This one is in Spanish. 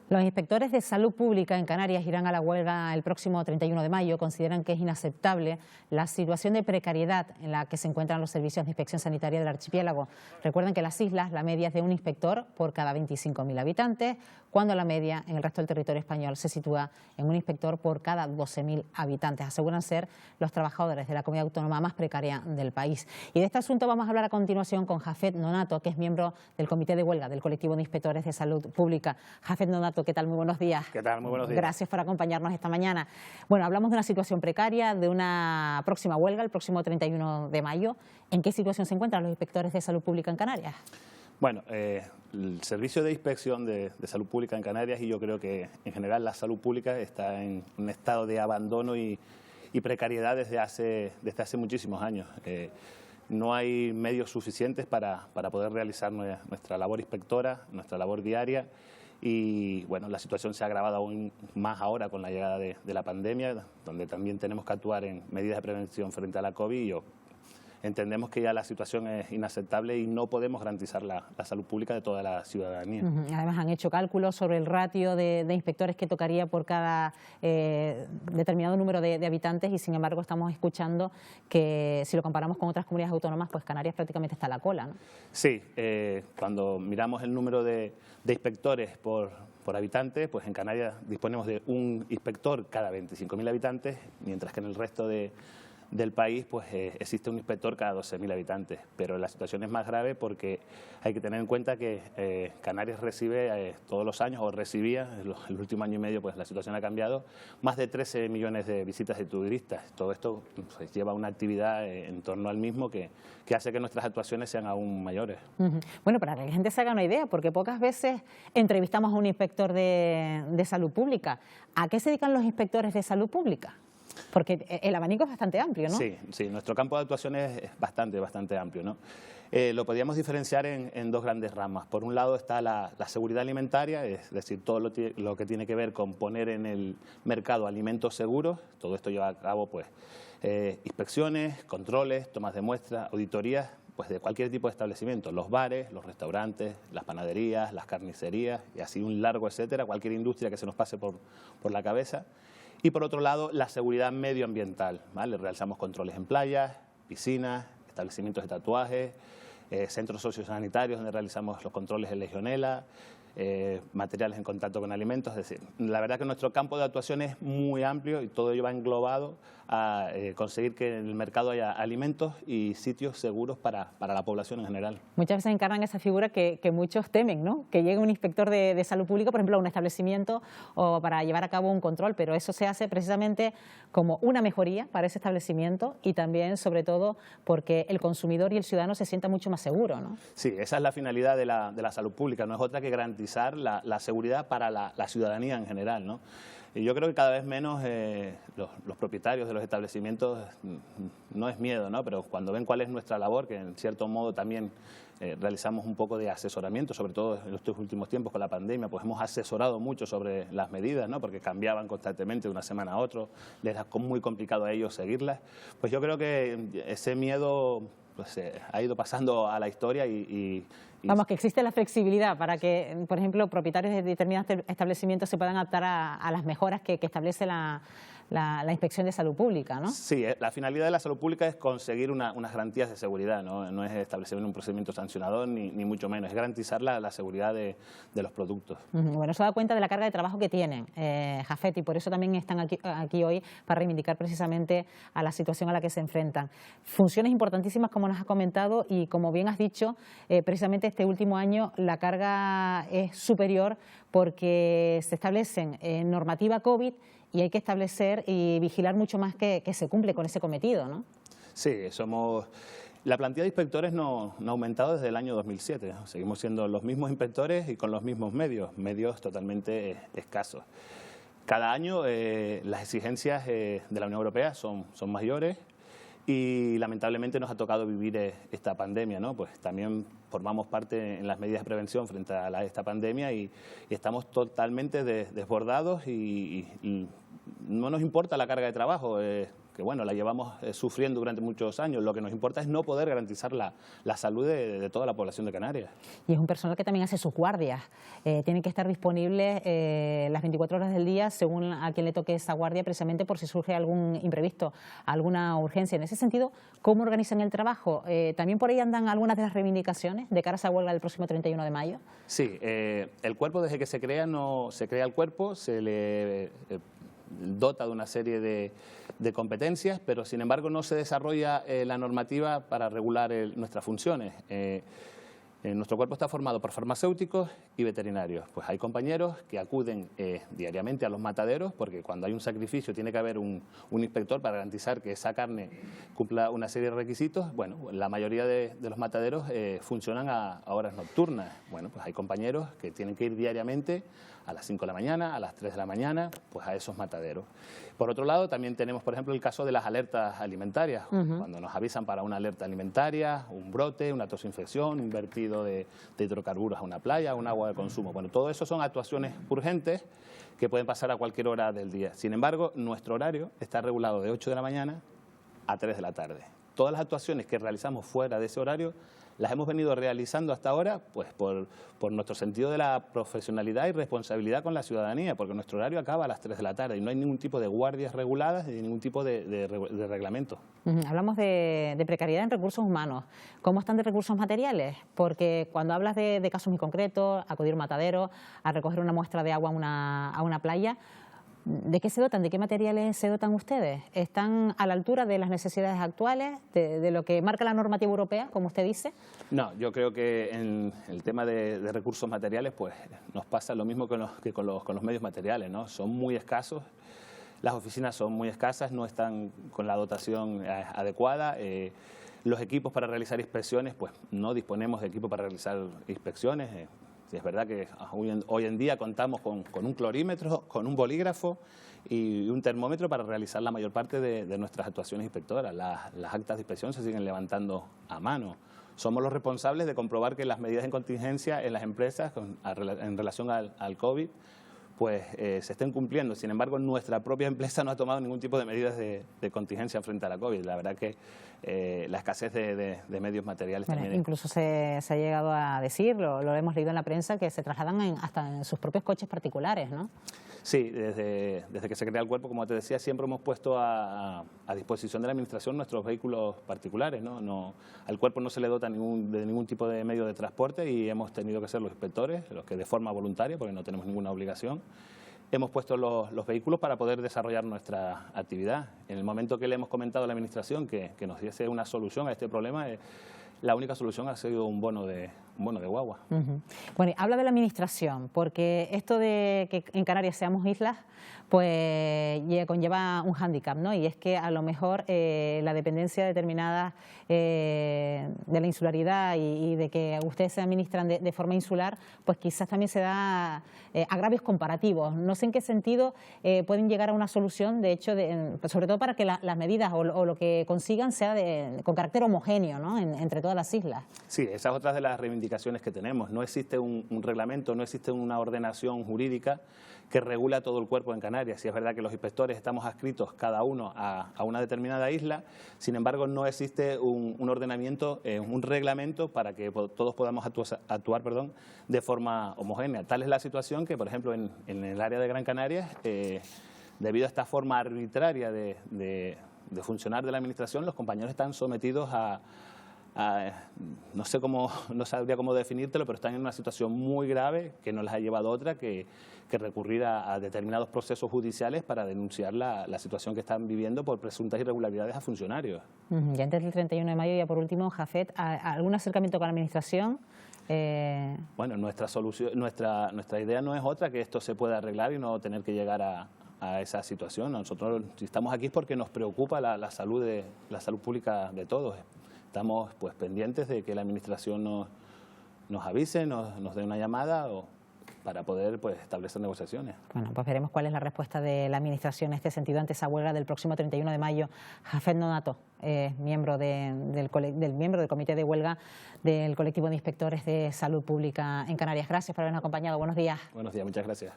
Los inspectores de salud pública en Canarias irán a la huelga el próximo 31 de mayo. Consideran que es inaceptable la situación de precariedad en la que se encuentran los servicios de inspección sanitaria del archipiélago. Recuerden que en las islas la media es de un inspector por cada 25.000 habitantes, cuando la media en el resto del territorio español se sitúa en un inspector por cada 12.000 habitantes. Aseguran ser los trabajadores de la comunidad autónoma más precaria del país. Y de este asunto vamos a hablar a continuación con Jafet Nonato, que es miembro del Comité de Huelga del Colectivo de Inspectores de Salud Pública. Jafet Nonato, ¿qué tal? Muy buenos días. ¿Qué tal? Muy buenos días. Gracias por acompañarnos esta mañana. Bueno, hablamos de una situación precaria, de una próxima huelga el próximo 31 de mayo. ¿En qué situación se encuentran los inspectores de salud pública en Canarias? Bueno, el servicio de inspección de salud pública en Canarias, y yo creo que en general la salud pública está en un estado de abandono y precariedad desde hace muchísimos años. No hay medios suficientes para poder realizar nuestra labor inspectora, nuestra labor diaria. Y bueno, la situación se ha agravado aún más ahora con la llegada de la pandemia, donde también tenemos que actuar en medidas de prevención frente a la COVID. Y entendemos que ya la situación es inaceptable y no podemos garantizar la salud pública de toda la ciudadanía. Además, han hecho cálculos sobre el ratio de inspectores que tocaría por cada determinado número de habitantes, y sin embargo estamos escuchando que si lo comparamos con otras comunidades autónomas, pues Canarias prácticamente está a la cola, ¿no? Sí, cuando miramos el número de inspectores por habitante, pues en Canarias disponemos de un inspector cada 25.000 habitantes, mientras que en el resto del país pues existe un inspector cada 12.000 habitantes. Pero la situación es más grave porque hay que tener en cuenta que Canarias recibe todos los años, o recibía, el último año y medio pues la situación ha cambiado, más de 13 millones de visitas de turistas. Todo esto pues lleva una actividad en torno al mismo que hace que nuestras actuaciones sean aún mayores. Bueno, para que la gente se haga una idea, porque pocas veces entrevistamos a un inspector de salud pública. ¿A qué se dedican los inspectores de salud pública? Porque el abanico es bastante amplio, ¿no? Sí, nuestro campo de actuación es bastante amplio, ¿no? Lo podríamos diferenciar en dos grandes ramas. Por un lado está la seguridad alimentaria, es decir, todo lo que tiene que ver con poner en el mercado alimentos seguros. Todo esto lleva a cabo pues inspecciones, controles, tomas de muestras, auditorías, pues de cualquier tipo de establecimiento, los bares, los restaurantes, las panaderías, las carnicerías y así un largo etcétera, cualquier industria que se nos pase por la cabeza. Y por otro lado, la seguridad medioambiental, ¿vale? Realizamos controles en playas, piscinas, establecimientos de tatuajes, centros sociosanitarios donde realizamos los controles de legionela, materiales en contacto con alimentos. Es decir, la verdad que nuestro campo de actuación es muy amplio y todo ello va englobado a conseguir que en el mercado haya alimentos y sitios seguros para la población en general. Muchas veces encarnan esa figura que muchos temen, ¿no? Que llegue un inspector de salud pública, por ejemplo, a un establecimiento o para llevar a cabo un control, pero eso se hace precisamente como una mejoría para ese establecimiento y también, sobre todo, porque el consumidor y el ciudadano se sienta mucho más seguro, ¿no? Sí, esa es la finalidad de la salud pública, no es otra que garantizar la seguridad para la ciudadanía en general, ¿no? Y yo creo que cada vez menos los propietarios de los establecimientos, no es miedo, ¿no? Pero cuando ven cuál es nuestra labor, que en cierto modo también realizamos un poco de asesoramiento, sobre todo en estos últimos tiempos con la pandemia, pues hemos asesorado mucho sobre las medidas, ¿no? Porque cambiaban constantemente de una semana a otra, les era muy complicado a ellos seguirlas. Pues yo creo que ese miedo pues, ha ido pasando a la historia Vamos, que existe la flexibilidad para que, por ejemplo, propietarios de determinados establecimientos se puedan adaptar a las mejoras que establece la Inspección de Salud Pública, ¿no? Sí, la finalidad de la salud pública es conseguir unas garantías de seguridad, no es establecer un procedimiento sancionador ni mucho menos, es garantizar la seguridad de los productos. Bueno, eso da cuenta de la carga de trabajo que tienen, Jafet, y por eso también están aquí hoy para reivindicar precisamente a la situación a la que se enfrentan. Funciones importantísimas, como nos has comentado, y como bien has dicho, precisamente este último año la carga es superior porque se establecen normativa COVID y hay que establecer y vigilar mucho más que se cumple con ese cometido, ¿no? Sí, la plantilla de inspectores no ha aumentado desde el año 2007. ¿no? Seguimos siendo los mismos inspectores y con los mismos medios totalmente escasos. Cada año las exigencias de la Unión Europea son mayores y lamentablemente nos ha tocado vivir esta pandemia, ¿no? Pues también formamos parte en las medidas de prevención frente a esta pandemia y estamos totalmente desbordados y no nos importa la carga de trabajo. bueno, la llevamos sufriendo durante muchos años. Lo que nos importa es no poder garantizar la salud de toda la población de Canarias. Y es un personal que también hace sus guardias. Tienen que estar disponibles las 24 horas del día según a quien le toque esa guardia, precisamente por si surge algún imprevisto, alguna urgencia. En ese sentido, ¿cómo organizan el trabajo? ¿También por ahí andan algunas de las reivindicaciones de cara a esa huelga del próximo 31 de mayo? Sí, el cuerpo desde que se crea, se crea el cuerpo, se le dota de una serie de competencias, pero sin embargo no se desarrolla la normativa para regular nuestras funciones. Nuestro cuerpo está formado por farmacéuticos y veterinarios. Pues hay compañeros que acuden diariamente a los mataderos, porque cuando hay un sacrificio tiene que haber un inspector para garantizar que esa carne cumpla una serie de requisitos. Bueno, la mayoría de los mataderos funcionan a horas nocturnas. Bueno, pues hay compañeros que tienen que ir diariamente a las 5 de la mañana, a las 3 de la mañana, pues a esos mataderos. Por otro lado, también tenemos, por ejemplo, el caso de las alertas alimentarias. Cuando nos avisan para una alerta alimentaria, un brote, una tosinfección, un vertido de hidrocarburos a una playa, un agua de consumo. Bueno, todo eso son actuaciones urgentes que pueden pasar a cualquier hora del día. Sin embargo, nuestro horario está regulado de 8 de la mañana a 3 de la tarde. Todas las actuaciones que realizamos fuera de ese horario las hemos venido realizando hasta ahora pues por nuestro sentido de la profesionalidad y responsabilidad con la ciudadanía, porque nuestro horario acaba a las 3 de la tarde y no hay ningún tipo de guardias reguladas ni ningún tipo de reglamento. Hablamos de precariedad en recursos humanos. ¿Cómo están de recursos materiales? Porque cuando hablas de casos muy concretos, acudir a un matadero, a recoger una muestra de agua a una playa, ¿de qué se dotan? ¿De qué materiales se dotan ustedes? ¿Están a la altura de las necesidades actuales, de lo que marca la normativa europea, como usted dice? No, yo creo que en el tema de recursos materiales pues nos pasa lo mismo que con los medios materiales, ¿no? Son muy escasos, las oficinas son muy escasas, no están con la dotación adecuada. Los equipos para realizar inspecciones, pues no disponemos de equipo para realizar inspecciones. Es verdad que hoy en día contamos con un clorímetro, con un bolígrafo y un termómetro para realizar la mayor parte de nuestras actuaciones inspectoras. Las actas de inspección se siguen levantando a mano. Somos los responsables de comprobar que las medidas en contingencia en las empresas en relación al COVID pues se estén cumpliendo. Sin embargo, nuestra propia empresa no ha tomado ningún tipo de medidas de contingencia frente a la COVID. La verdad que la escasez de medios materiales también... Incluso se ha llegado a decir, lo hemos leído en la prensa, que se trasladan hasta en sus propios coches particulares, ¿no? Sí, desde que se crea el cuerpo, como te decía, siempre hemos puesto a disposición de la Administración nuestros vehículos particulares, ¿no? Al cuerpo no se le dota de ningún tipo de medio de transporte y hemos tenido que ser los inspectores, los que de forma voluntaria, porque no tenemos ninguna obligación, hemos puesto los vehículos para poder desarrollar nuestra actividad. En el momento que le hemos comentado a la Administración que nos diese una solución a este problema, la única solución ha sido un bono de guagua. Bueno, habla de la Administración, porque esto de que en Canarias seamos islas, pues conlleva un hándicap, ¿no? Y es que a lo mejor la dependencia determinada de la insularidad y de que ustedes se administran de forma insular, pues quizás también se da agravios comparativos. No sé en qué sentido pueden llegar a una solución, de hecho, sobre todo para que las medidas o lo que consigan sea con carácter homogéneo, ¿no? Entre todas las islas. Sí, esa es otra de las reivindicaciones que tenemos. No existe un reglamento, no existe una ordenación jurídica que regula todo el cuerpo en Canarias. Sí es verdad que los inspectores estamos adscritos cada uno a una determinada isla, sin embargo no existe un ordenamiento, un reglamento para que todos podamos actuar de forma homogénea. Tal es la situación que, por ejemplo, en el área de Gran Canaria, debido a esta forma arbitraria de funcionar de la Administración, los compañeros están sometidos no sabría cómo definírtelo, pero están en una situación muy grave que no les ha llevado otra que recurrir a determinados procesos judiciales para denunciar la situación que están viviendo por presuntas irregularidades a funcionarios. Y antes del 31 de mayo, ya por último, Jafet, ¿algún acercamiento con la Administración? Bueno, nuestra idea no es otra que esto se pueda arreglar y no tener que llegar a esa situación. Nosotros, si estamos aquí, es porque nos preocupa la salud pública de todos. Estamos pues pendientes de que la Administración nos avise, nos dé una llamada para poder pues establecer negociaciones. Bueno, pues veremos cuál es la respuesta de la Administración en este sentido ante esa huelga del próximo 31 de mayo. Jafet Nonato, miembro del Comité de Huelga del Colectivo de Inspectores de Salud Pública en Canarias. Gracias por habernos acompañado. Buenos días. Buenos días, muchas gracias.